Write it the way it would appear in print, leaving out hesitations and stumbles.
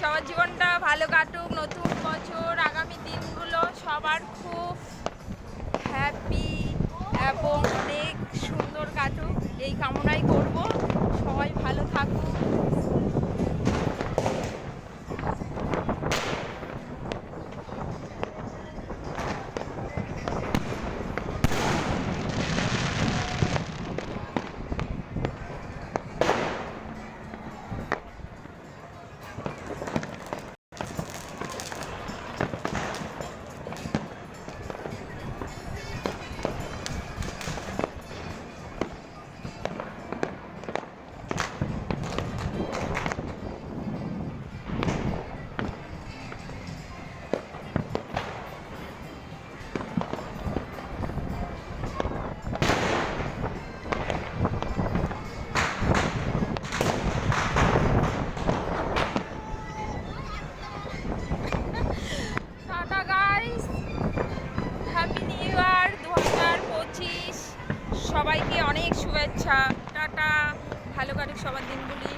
সবার জীবনটা ভালো কাটুক, নতুন বছর আগামী দিনগুলো সবার খুব হ্যাপি এবং অনেক সুন্দর কাটুক এই কামনাই করব। সবাই ভালো থাকুক। Tata guys, happy new year 2025। সবাইকে অনেক শুভেচ্ছা। টাটা, ভালো কাটুক সবার দিনগুলি।